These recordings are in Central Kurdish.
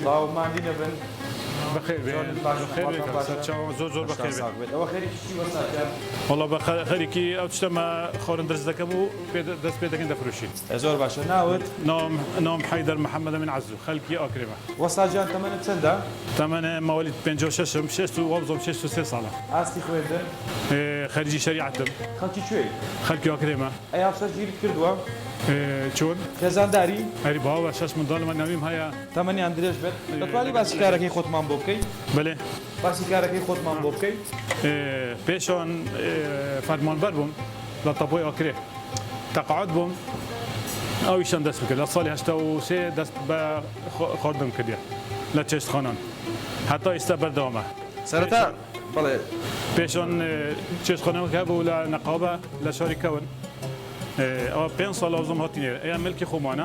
الله وما عندنا بن بخير بخير زور بخير أو خير شيء وساعة والله بخيركي أو تشتما خورن درس دكمو دس بيدك عند فروشي زور باشا ناود نوم حيدر محمد من عزو خلكي أكرمه وساجان ثمانية سنة ثمانية مواليد بنجو ششم شستو وابزم شستو سي صالة أستي خويندن خارجي شريعة دم خلكي شوي خلكي أكرمه أي أفسر جيري كردوا چون خزان داری هری باو شش من دال من نمیم هيا ثمانية اندريش بيت بتوالي بس كارك خود من بوكي بله بس كارك خود من بوكي پیشان فرمان بر بوم لطبوی آکره تقاعد بوم اویشان دست بکرد سالی 83 دست به خواردن کردیم لچشت خانان حتی استبر دوامه سرتا بله پیشان چشت خانان که بود نقابه لشاری کون او 5 سال لازم هاتینه ای ملک خومانه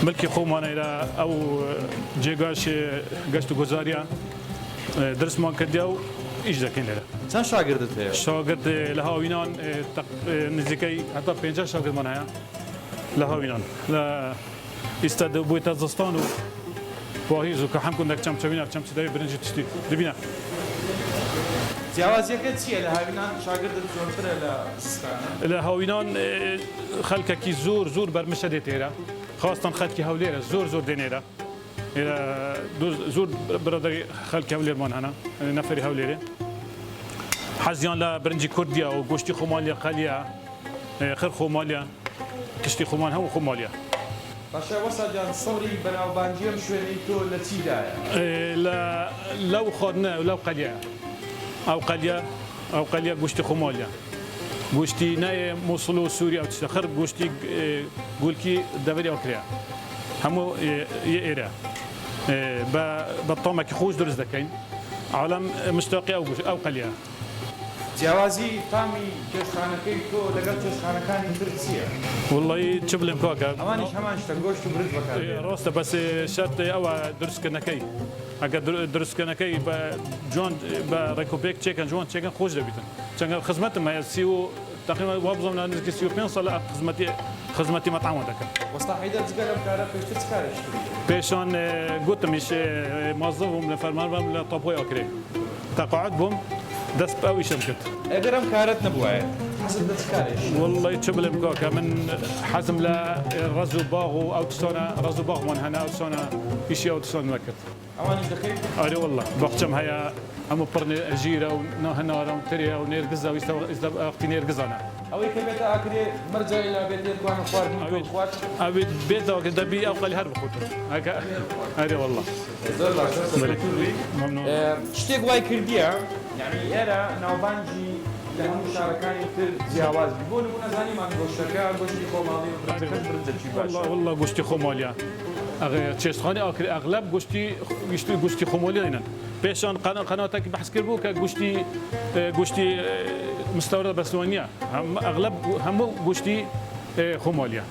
ملک خومانه را او جگاش گشت گزاریا درس ما کردیو ایش دکین له چند شاگردت هست؟ شاگرد لهاوینان نزدیکی حتی 50 شاگرد من هیا لهاوینان لا استاد بویت زستانو واهیزو که هم کندک چم چوینا چم چدای برنج تشتی دبینا جوازی که چیه لهاوینان شاگردت زورتره لسیستانه؟ لهاوینان خلک کی زور برمشده تیرا خاصة خلک هولیر زور دینیرا زور برادری خلک هولیر من هنا نفری هولیر حزیان لا برنجی کردیا و گوشتی خمالیا قلیا خیر خمالیا کشتی خمان هم خمالیا باشا وسا جان صوري بناو بانجيم شويني تو لتي دايا لا لو خدنا لو قليا او قليا گوشتی خمالیا گوشتی نه موصلو سوریا او تشخر گوشتی گولکی دبری اوکریا همو ایرا بالطعمه کی خوش درس دکین عالم مشتاقي او قليا جوازي فامي كشخانكي تو لقد كشخانكاني تركسيا والله تشبلم كوكا امانش همانش تنقوش تبرد بكار راسته بس شرط او درس كنكي اگر درس كنكي جون بريكوبيك تشيكن جون تشيكن خوش دبيتن چنگ خدمت ما سيو تقريبا وابزم نزك سيو 5 صلا خدمتي مطعم دك وسط حيدر زقلم كاره بيش تسكارش بيشون قلت مش موظفهم لفرمان لطبوي اوكري تقاعد بهم دست باوي شمكت اقرم كارت نبوعي حسب تسكارش والله يتشبل مكوكا من حزم لا رزو باغو او تسونا رزو باغ من هنا او تسونا اشي او تسونا مكت اوانش دخيل اري والله بقشم هيا امو برني اجيره ونهنا ونتريا ونيرقزا ويستوقتي نيرقزانا اوي كبيتا اكري مرجع الى بيت الكوان خوار من خوات ابي بيت دبي اقل هرب خوتو هكا اري والله زلا ممنون شتيك واي كرديا يعني era ناوبانجي لهم مشاركان تر جواز بيقولوا كنا زاني ما نقولشكا قشتي خمالي والله قشتي خماليا تشيستخاني اغلب قشتي خماليا هنا بيشان قناتك بحث كربوك قشتي مستورد بسلوانيا اغلب هم قشتي خماليا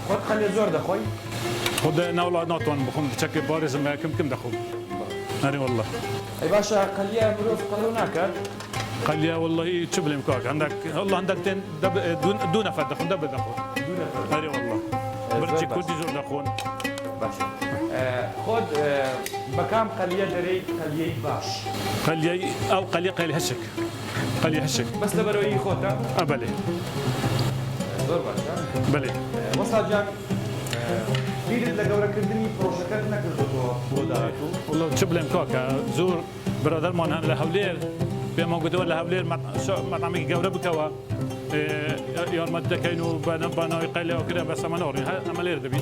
خد خلي زور دخوي خد نولا ناطوان بخم بشكل بارز ما كم دخو هاري والله اي باشا قليا مروف قلوناك قليا والله تشبل مكاك عندك والله عندك دون فرد دخون دب دخون هاري والله برجي كردي زور دخون باشا خد بكام قليا دري قليا باش قليا او قليا هشك قليا هشك بس لبروي خوتا بلي زور باشا بلي وصل جان بيرد لقورا كردني بروشكات نكردو بوداتو والله تشبل مكاك زور برادر مان لهولير بما قدوا لهولير مطعمي جورا بكوا يوم كانوا بنا يقال وكذا بس ما نوري عملير دبي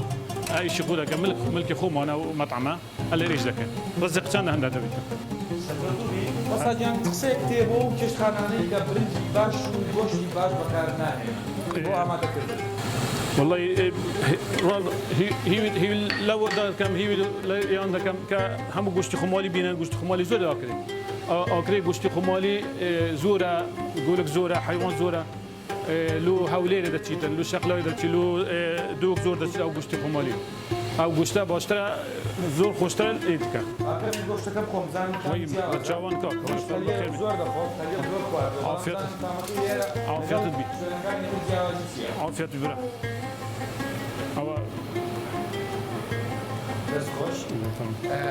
اي شغله ملك خوم انا ومطعمه اللي ريش ذاك رزقتنا هنا دبي وصل جان تخسيك تيبو كيش خاناني كبرنجي باش وغوشتي باش بكارنا هو عم تكرد والله هي لو كم هي يعني كم هم قشتي خمالي بينا قشتي خمالي زور اكري قشتي خمالي زوره يقولك زوره حيوان زوره لو حولير دتشيتن لو شقلا دتشي لو دوك زور دتشي او قشتي خمالي او قشتا باشترا زور خوشتر ايتكا اكري قشتا كم خمزان وي بتشاوان كاك زور دخو خليه زور كوار عافيت بي عافيت بي هو دەست خۆش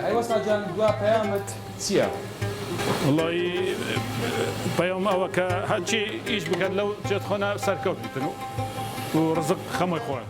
ئەیوەستا جان دوا پەیامت چییە؟ والله بيوم أو كهالشيء إيش بكر لو جت هنا سركوب بتنو ورزق خمي خوان